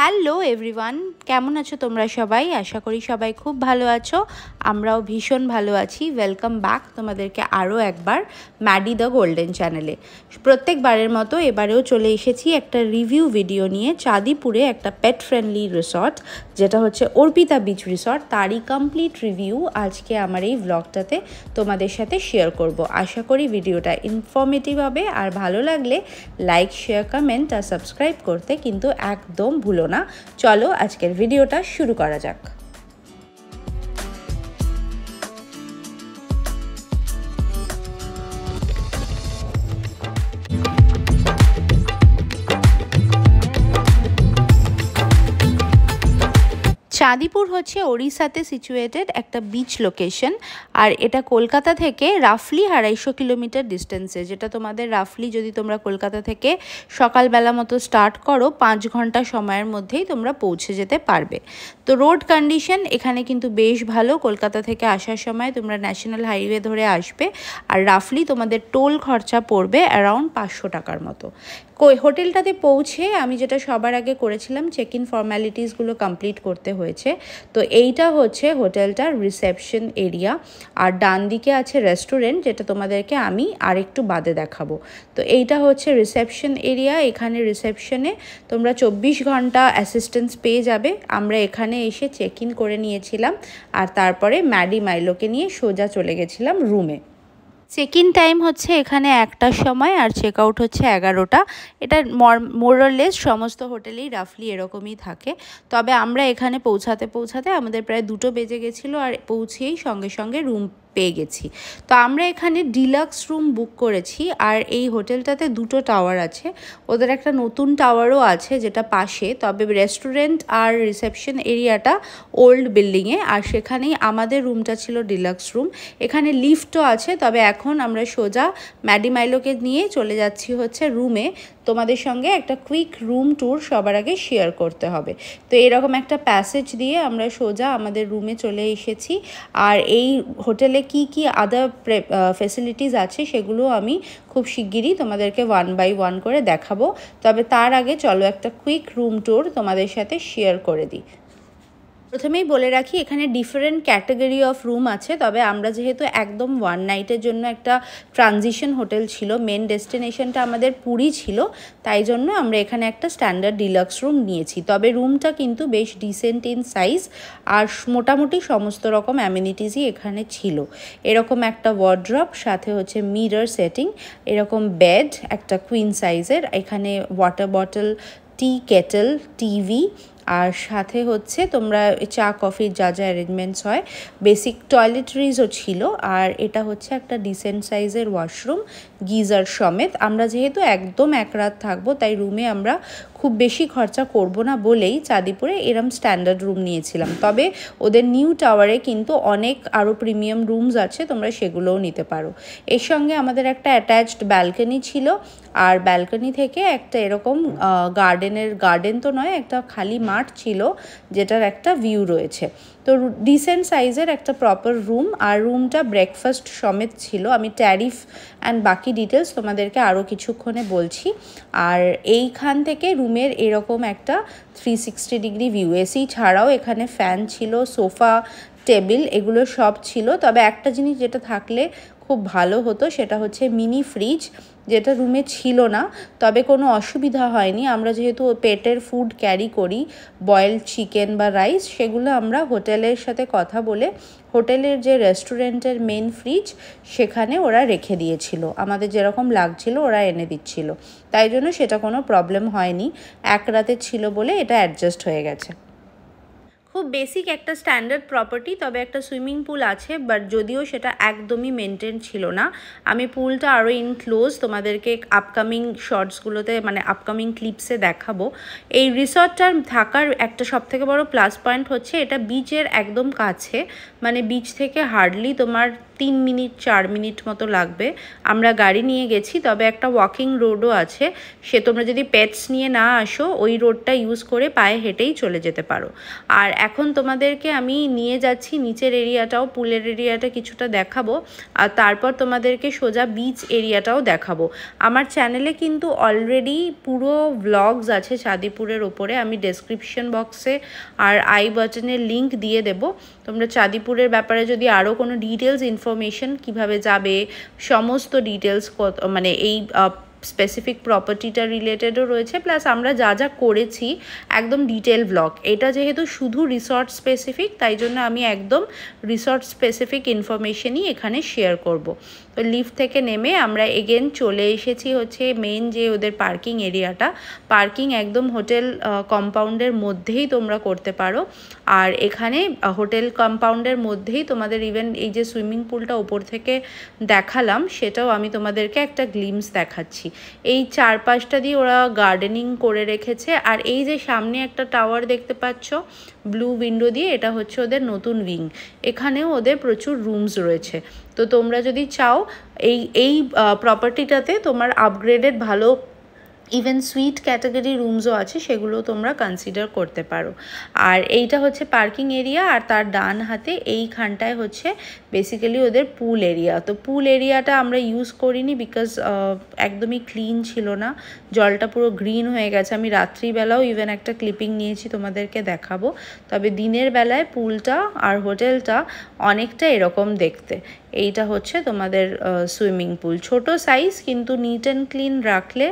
Hello everyone, কেমন আছো তোমরা সবাই? আশা করি সবাই খুব ভালো আছো। আমরাও ভীষণ ভালো আছি। ওয়েলকাম ব্যাক তোমাদেরকে আরও একবার ম্যাডি দ্য গোল্ডেন চ্যানেলে। প্রত্যেকবারের মতো এবারেও চলে এসেছি একটা রিভিউ ভিডিও নিয়ে। চাঁদিপুরে একটা পেট ফ্রেন্ডলি রিসর্ট, যেটা হচ্ছে অর্পিতা বিচ রিসর্ট, তারই কমপ্লিট রিভিউ আজকে আমার এই ব্লগটাতে তোমাদের সাথে শেয়ার করব। আশা করি ভিডিওটা ইনফরমেটিভ হবে, আর ভালো লাগলে লাইক, শেয়ার, কমেন্ট আর সাবস্ক্রাইব করতে কিন্তু একদম ভুলো না। চলো আজকের ভিডিওটা শুরু করা যাক। চাঁদিপুর হচ্ছে ওড়িশাতে সিচুয়েটেড একটা বিচ লোকেশন, আর এটা কলকাতা থেকে রাফলি 250 কিলোমিটার ডিস্টেন্সে। যেটা তোমাদের রাফলি, যদি তোমরা কলকাতা থেকে সকালবেলা মতো স্টার্ট করো, 5 ঘন্টা সময়ের মধ্যেই তোমরা পৌঁছে যেতে পারবে। তো রোড কন্ডিশন এখানে কিন্তু বেশ ভালো। কলকাতা থেকে আসার সময় তোমরা ন্যাশনাল হাইওয়ে ধরে আসবে, আর রাফলি তোমাদের টোল খরচা পড়বে অ্যারাউন্ড 500 টাকার মতো। হোটেলটাতে পৌঁছে আমি যেটা সবার আগে করেছিলাম, চেক ইন ফর্ম্যালিটিসগুলো কমপ্লিট করতে হয়েছে। তো এইটা হচ্ছে হোটেলটার রিসেপশন এরিয়া, আর ডান দিকে আছে রেস্টুরেন্ট, যেটা তোমাদেরকে আমি আরেকটু বাদে দেখাবো। তো এইটা হচ্ছে রিসেপশন এরিয়া। এখানে রিসেপশনে তোমরা 24 ঘন্টা অ্যাসিস্ট্যান্স পেয়ে যাবে। আমরা এখানে এসে চেক ইন করে নিয়েছিলাম, আর তারপরে ম্যাডি মাইলোকে নিয়ে সোজা চলে গেছিলাম রুমে। চেক ইন টাইম হচ্ছে এখানে 1টার সময়, আর চেক আউট হচ্ছে 11টা। এটা মোরলেস সমস্ত হোটেলেই রাফলি এরকমই থাকে। তবে আমরা এখানে পৌঁছাতে আমাদের প্রায় 2টো বেজে গেছিলো, আর পৌঁছেই সঙ্গে সঙ্গে রুম পেয়ে গেছি। তো আমরা এখানে ডিলাক্স রুম বুক করেছি, আর এই হোটেলটাতে 2টো টাওয়ার আছে। ওদের একটা নতুন টাওয়ারও আছে যেটা পাশে, তবে রেস্টুরেন্ট আর রিসেপশন এরিয়াটা ওল্ড বিল্ডিংয়ে, আর সেখানেই আমাদের রুমটা ছিল ডিলাক্স রুম। এখানে লিফটও আছে, তবে এখন আমরা সোজা ম্যাডি মাইলোকে নিয়ে চলে যাচ্ছি হচ্ছে রুমে। তোমাদের সঙ্গে একটা কুইক রুম ট্যুর সবার আগে শেয়ার করতে হবে। তো এরকম একটা প্যাসেজ দিয়ে আমরা সোজা আমাদের রুমে চলে এসেছি, আর এই হোটেলে কি কি আদার ফেসিলিটিস আছে সেগুলো আমি খুব শিগগিরই তোমাদেরকে 1 বাই 1 করে দেখাবো। তবে তার আগে চলো একটা কুইক রুম ট্যুর তোমাদের সাথে শেয়ার করে দিই। প্রথমেই বলে রাখি, এখানে ডিফারেন্ট ক্যাটাগরি অফ রুম আছে। তবে আমরা যেহেতু একদম 1 নাইটের জন্য একটা ট্রানজিশন হোটেল ছিল, মেন ডেস্টিনেশনটা আমাদের পুরী ছিল, তাই জন্য আমরা এখানে একটা স্ট্যান্ডার্ড ডিলাক্স রুম নিয়েছি। তবে রুমটা কিন্তু বেশ ডিসেন্ট ইন সাইজ, আর মোটামুটি সমস্ত রকম অ্যামিনিটিসই এখানে ছিল। এরকম একটা ওয়ার্ড্রপ, সাথে হচ্ছে মিরর সেটিং, এরকম বেড একটা কুইন সাইজের, এখানে ওয়াটার বটল, টি কেটেল, টিভি, আর সাথে হচ্ছে তোমরা চা কফির যা যা অ্যারেঞ্জমেন্টস হয়, বেসিক টয়লেটরিজও ছিল। আর এটা হচ্ছে একটা ডিসেন্ট সাইজের ওয়াশরুম, গিজার সমেত। আমরা যেহেতু একদম এক রাত থাকবো, তাই রুমে আমরা খুব বেশি খরচা করব না বলেই চাঁদিপুরে এরম স্ট্যান্ডার্ড রুম নিয়েছিলাম। তবে ওদের নিউ টাওয়ারে কিন্তু অনেক আরও প্রিমিয়াম রুমস আছে, তোমরা সেগুলোও নিতে পারো। এর সঙ্গে আমাদের একটা অ্যাটাচড ব্যালকনি ছিল, আর ব্যালকনি থেকে একটা এরকম গার্ডেন তো নয়, একটা খালি মাঠ ছিল যেটার একটা ভিউ রয়েছে। তো ডিসেন্ট সাইজের একটা প্রপার রুম, আর রুমটা ব্রেকফাস্ট সমেত ছিল। আমি ট্যারিফ অ্যান্ড বাকি ডিটেলস তোমাদেরকে আরও কিছুক্ষণে বলছি। আর এইখান থেকে রুমের এরকম একটা 360 ডিগ্রি ভিউ। এসি ছাড়াও এখানে ফ্যান ছিল, সোফা, টেবিল, এগুলো সব ছিল। তবে একটা জিনিস যেটা থাকলে খুব ভালো হতো, সেটা হচ্ছে মিনি ফ্রিজ, যেটা রুমে ছিল না। তবে কোনো অসুবিধা হয়নি। আমরা যেহেতু পেটের ফুড ক্যারি করি, বয়েলড চিকেন বা রাইস, সেগুলো আমরা হোটেলের সাথে কথা বলে হোটেলের যে রেস্টুরেন্টের মেন ফ্রিজ, সেখানে ওরা রেখে দিয়েছিল। আমাদের যেরকম লাগছিল ওরা এনে দিচ্ছিল, তাই জন্য সেটা কোনো প্রবলেম হয়নি। এক রাতে ছিল বলে এটা অ্যাডজাস্ট হয়ে গেছে। খুব বেসিক একটা স্ট্যান্ডার্ড প্রপার্টি, তবে একটা সুইমিং পুল আছে, বাট যদিও সেটা একদমই মেনটেন ছিল না। আমি পুলটা আরও ইনক্লোজ তোমাদেরকে আপকামিং শর্টসগুলোতে, মানে আপকামিং ক্লিপসে দেখাবো। এই রিসর্টটার থাকার একটা সবথেকে বড় প্লাস পয়েন্ট হচ্ছে এটা বিচের একদম কাছে, মানে বিচ থেকে হার্ডলি তোমার 3 মিনিট 4 মিনিট মতো লাগবে। আমরা গাড়ি নিয়ে গেছি, তবে একটা ওয়াকিং রোডও আছে। তোমরা যদি পেটস নিয়ে না আসো, ওই রোডটা ইউজ করে পায়ে হেঁটেই চলে যেতে পারো। আর এখন তোমাদেরকে আমি নিয়ে যাচ্ছি নিচের এরিয়াটাও, পুলের এরিয়াটা কিছুটা দেখাবো, আর তারপর তোমাদেরকে সোজা বিচ এরিয়াটাও দেখাবো। আমার চ্যানেলে কিন্তু অলরেডি পুরো ব্লগস আছে চাঁদিপুরের ওপরে, আমি ডেসক্রিপশন বক্সে আর আই বাটনের লিঙ্ক দিয়ে দেব। তোমরা চাঁদিপুরের ব্যাপারে যদি আরও কোনো ডিটেলস ইনফরমেশন কিভাবে যাবে, সমস্ত ডিটেলস মানে এই স্পেসিফিক প্রপার্টিটা রিলেটেডও রয়েছে, প্লাস আমরা যা যা করেছি একদম ডিটেল ব্লগ। এটা যেহেতু শুধু রিসর্ট স্পেসিফিক, তাই জন্য আমি একদম রিসর্ট স্পেসিফিক ইনফরমেশনই এখানে শেয়ার করব। তো লিফট থেকে নেমে আমরা এগেন চলে এসেছি হচ্ছে মেন যে ওদের পার্কিং এরিয়াটা। পার্কিং একদম হোটেল কম্পাউন্ডের মধ্যেই তোমরা করতে পারো, আর এখানে হোটেল কম্পাউন্ডের মধ্যেই তোমাদের ইভেন এই যে সুইমিং পুলটা ওপর থেকে দেখালাম, সেটাও আমি তোমাদেরকে একটা গ্লিমস দেখাচ্ছি। এই চারপাশটা দিয়ে ওরা গার্ডেনিং করে রেখেছে, আর এই যে সামনে একটা টাওয়ার দেখতে পাচ্ছ ব্লু উইন্ডো দিয়ে, এটা হচ্ছে ওদের নতুন উইং। এখানেও ওদের প্রচুর রুমস রয়েছে। তো তোমরা যদি চাও এই প্রপার্টিটাতে তোমার আপগ্রেডেড ভালো ইভেন সুইট ক্যাটাগরি রুমসও আছে, সেগুলো তোমরা কনসিডার করতে পারো। আর এইটা হচ্ছে পার্কিং এরিয়া, আর তার ডান হাতে এইখানটায় হচ্ছে বেসিক্যালি ওদের পুল এরিয়া। তো পুল এরিয়াটা আমরা ইউজ করিনি বিকজ একদমই ক্লিন ছিল না, জলটা পুরো গ্রিন হয়ে গেছে। আমি রাত্রিবেলাও ইভেন একটা ক্লিপিং নিয়েছি, তোমাদেরকে দেখাবো। তবে দিনের বেলায় পুলটা আর হোটেলটা অনেকটা এরকম দেখতে। এইটা হচ্ছে তোমাদের সুইমিং পুল, ছোট সাইজ, কিন্তু নিট অ্যান্ড ক্লিন রাখলে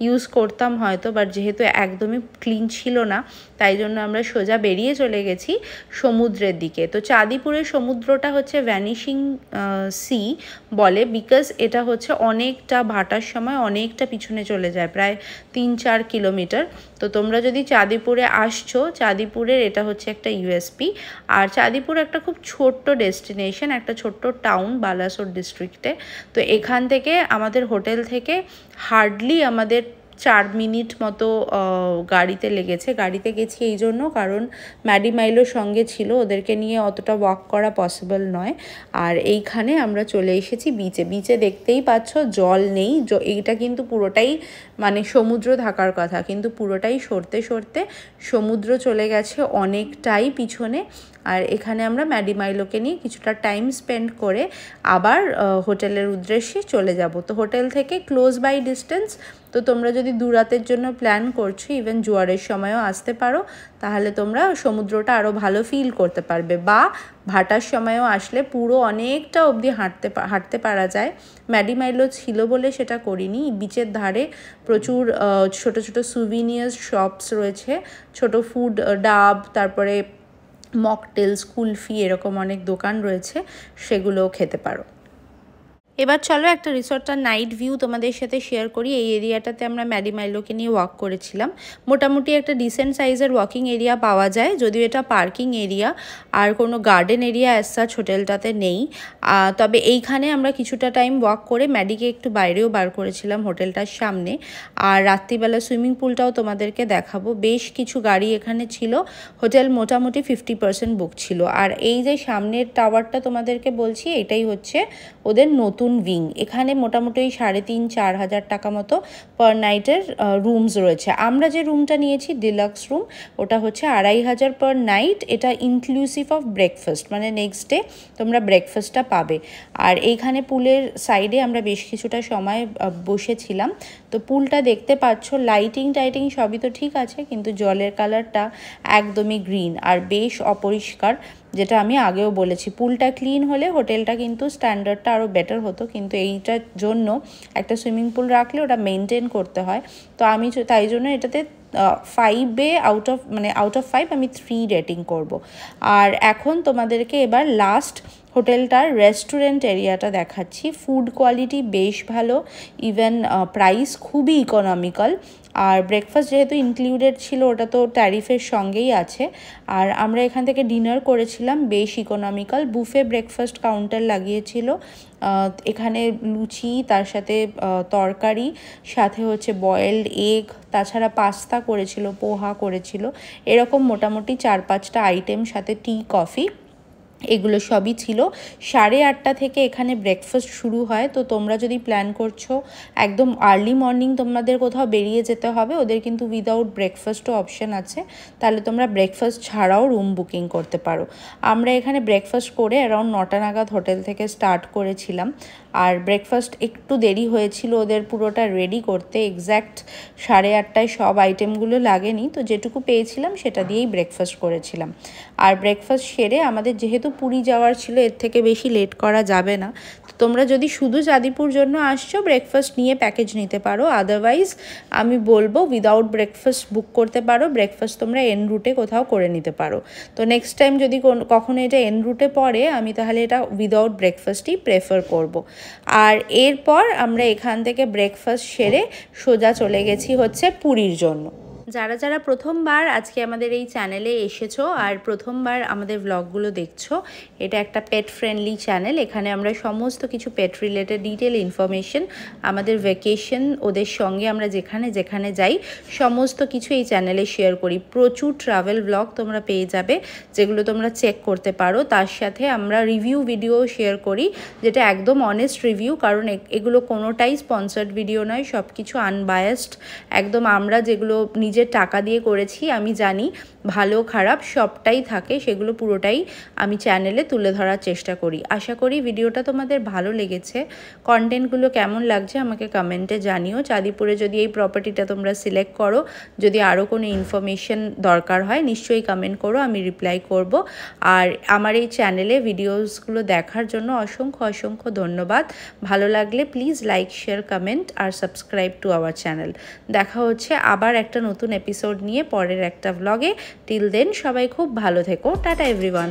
ইউজ করতাম হয়তো, বাট যেহেতু একদমই ক্লিন ছিল না, তাই জন্য আমরা সোজা বেরিয়ে চলে গেছি সমুদ্রের দিকে। তো চাঁদিপুরের সমুদ্রটা হচ্ছে ভ্যানিশিং সি বলে, বিকজ এটা হচ্ছে অনেকটা ভাটার সময় অনেকটা পিছনে চলে যায়, প্রায় 3-4 কিলোমিটার। তো তোমরা যদি চাঁদিপুরে আসছো, চাঁদিপুরের এটা হচ্ছে একটা ইউএসপি। আর চাঁদিপুর একটা খুব ছোট্ট ডেস্টিনেশন, একটা ছোট্ট টাউন বালাসোর ডিস্ট্রিক্টে। তো এখান থেকে আমাদের হোটেল থেকে হার্ডলি আমাদের 4 মিনিট মতো গাড়িতে লেগেছে। গাড়িতে গেছি এই জন্য কারণ ম্যাডি মাইলোর সঙ্গে ছিল, ওদেরকে নিয়ে অতটা ওয়াক করা পসিবল নয়। আর এইখানে আমরা চলে এসেছি বিচে। বিচে দেখতেই পাচ্ছ জল নেই, এইটা কিন্তু পুরোটাই মানে সমুদ্র থাকার কথা, কিন্তু পুরোটাই সরতে সরতে সমুদ্র চলে গেছে অনেকটাই পিছনে। আর এখানে আমরা ম্যাডি মাইলোকে নিয়ে কিছুটা টাইম স্পেন্ড করে আবার হোটেলের উদ্দেশ্যে চলে যাব। তো হোটেল থেকে ক্লোজ বাই ডিস্টেন্স, তো তোমরা যদি দুরাতের জন্য প্ল্যান করছো, ইভেন জোয়ারের সময়ও আসতে পারো, তাহলে তোমরা সমুদ্রটা আরও ভালো ফিল করতে পারবে। বা ভাটার সময়ও আসলে পুরো অনেকটা অবধি হাঁটতে পারা যায়। ম্যাডি মাইলো ছিল বলে সেটা করিনি। বিচের ধারে প্রচুর ছোট ছোট সুভিনিয়ার্স শপস রয়েছে, ছোট ফুড ডাব, তারপরে মকটেলস, কুলফি, এরকম অনেক দোকান রয়েছে, সেগুলোও খেতে পারো। এবার চলো একটা রিসর্টটার নাইট ভিউ তোমাদের সাথে শেয়ার করি। এই এরিয়াটাতে আমরা ম্যাডি মাইলোকে নিয়ে ওয়াক করেছিলাম। মোটামুটি একটা ডিসেন্ট সাইজের ওয়াকিং এরিয়া পাওয়া যায়, যদিও এটা পার্কিং এরিয়া, আর কোনো গার্ডেন এরিয়া অ্যাজ সাচ হোটেলটাতে নেই। তবে এইখানে আমরা কিছুটা টাইম ওয়াক করে ম্যাডিকে একটু বাইরেও বার করেছিলাম হোটেলটার সামনে। আর রাত্রিবেলা সুইমিং পুলটাও তোমাদেরকে দেখাবো। বেশ কিছু গাড়ি এখানে ছিল, হোটেল মোটামুটি 50% বুক ছিল। আর এই যে সামনের টাওয়ারটা তোমাদেরকে বলছি, এটাই হচ্ছে ওদের নতুন উইং। এখানে মোটামুটি 3,500-4 হাজার টাকা মতো পার নাইটের রুমস রয়েছে। আমরা যে রুমটা নিয়েছি ডিলাক্স রুম, ওটা হচ্ছে 2,500 পার নাইট। এটা ইনক্লুসিভ অফ ব্রেকফাস্ট, মানে নেক্সট ডে তোমরা ব্রেকফাস্টটা পাবে। আর এইখানে পুলের সাইডে আমরা বেশ কিছুটা সময় বসেছিলাম। তো পুলটা দেখতে পাচ্ছ, লাইটিং টাইটিং সবই তো ঠিক আছে, কিন্তু জলের কালারটা একদমই গ্রিন আর বেশ অপরিষ্কার, যেটা আমি আগেও বলেছি। পুলটা ক্লিন হলে হোটেলটা কিন্তু স্ট্যান্ডার্ডটা আরও বেটার হতো, কিন্তু এইটার জন্য একটা সুইমিং পুল রাখলে ওটা মেনটেন করতে হয়। তো আমি তাই জন্য এটাতে 5 আউট অফ 5 আমি 3 রেটিং করব। আর এখন তোমাদেরকে এবার লাস্ট হোটেলটার রেস্টুরেন্ট এরিয়াটা দেখাচ্ছি। ফুড কোয়ালিটি বেশ ভালো, ইভেন প্রাইস খুবই ইকোনমিক্যাল। আর ব্রেকফাস্ট যেহেতু ইনক্লুডেড ছিল, ওটা তো ট্যারিফের সঙ্গেই আছে। আর আমরা এখান থেকে ডিনার করেছিলাম, বেশ ইকোনমিক্যাল। বুফে ব্রেকফাস্ট কাউন্টার লাগিয়েছিল। এখানে লুচি, তার সাথে তরকারি, সাথে হচ্ছে বয়েলড এগ, তাছাড়া পাস্তা করেছিল, পোহা করেছিল, এরকম মোটামুটি 4-5টা আইটেম, সাথে টি, কফি। এগুলো সবই ছিল। 8:30 থেকে এখানে ব্রেকফাস্ট শুরু হয়। তো তোমরা যদি প্ল্যান করছো একদম আর্লি মর্নিং তোমাদের কোথাও বেরিয়ে যেতে হবে, ওদের কিন্তু উইদাউট ব্রেকফাস্টও অপশান আছে, তাহলে তোমরা ব্রেকফাস্ট ছাড়াও রুম বুকিং করতে পারো। আমরা এখানে ব্রেকফাস্ট করে অ্যারাউন্ড 9টা নাগাদ হোটেল থেকে স্টার্ট করেছিলাম। আর ব্রেকফাস্ট একটু দেরি হয়েছিল ওদের পুরোটা রেডি করতে, এক্স্যাক্ট 8:30টায় সব আইটেমগুলো লাগেনি, তো যেটুকু পেয়েছিলাম সেটা দিয়েই ব্রেকফাস্ট করেছিলাম। আর ব্রেকফাস্ট সেরে আমাদের যেহেতু পুরী যাওয়ার ছিল, এর থেকে বেশি লেট করা যাবে না, তো তোমরা যদি শুধু চাঁদিপুর জন্য আসছো ব্রেকফাস্ট নিয়ে প্যাকেজ নিতে পারো, আদারওয়াইজ আমি বলবো উইদাউট ব্রেকফাস্ট বুক করতে পারো। ব্রেকফাস্ট তোমরা এন রুটে কোথাও করে নিতে পারো। তো নেক্সট টাইম যদি কখনো এটা এন রুটে পড়ে, আমি তাহলে এটা উইদাউট ব্রেকফাস্টই প্রেফার করব। আর এরপর আমরা এখান থেকে ব্রেকফাস্ট সেরে সোজা চলে গেছি হচ্ছে পুরীর জন্য। যারা যারা প্রথমবার আজকে আমাদের এই চ্যানেলে এসেছো আর প্রথমবার আমাদের ব্লগগুলো দেখছো, এটা একটা পেট ফ্রেন্ডলি চ্যানেল। এখানে আমরা সমস্ত কিছু পেট রিলেটেড ডিটেল ইনফরমেশন, আমাদের ভ্যাকেশন, ওদের সঙ্গে আমরা যেখানে যেখানে যাই সমস্ত কিছু এই চ্যানেলে শেয়ার করি। প্রচুর ট্রাভেল ব্লগ তোমরা পেয়ে যাবে যেগুলো তোমরা চেক করতে পারো। তার সাথে আমরা রিভিউ ভিডিও শেয়ার করি, যেটা একদম অনেস্ট রিভিউ, কারণ এগুলো কোনোটাই স্পন্সার্ড ভিডিও নয়, সব কিছু আনবায়াসড, একদম আমরা যেগুলো নিজের টাকা দিয়ে করেছি, আমি জানি ভালো খারাপ সবটাই থাকে, সেগুলো পুরোটাই আমি চ্যানেলে তুলে ধরার চেষ্টা করি। আশা করি ভিডিওটা তোমাদের ভালো লেগেছে। কন্টেন্টগুলো কেমন লাগছে আমাকে কমেন্টে জানিও। চাঁদিপুরে যদি এই প্রপার্টিটা তোমরা সিলেক্ট করো, যদি আরও কোনো ইনফরমেশন দরকার হয় নিশ্চয়ই কমেন্ট করো, আমি রিপ্লাই করব। আর আমার এই চ্যানেলে ভিডিওসগুলো দেখার জন্য অসংখ্য অসংখ্য ধন্যবাদ। ভালো লাগলে প্লিজ লাইক, শেয়ার, কমেন্ট আর সাবস্ক্রাইব টু আওয়ার চ্যানেল। দেখা হচ্ছে আবার একটা নতুন এপিসোড নিয়ে পরের একটা ব্লগে। টিল দেন সবাই খুব ভালো থেকো। Tata everyone.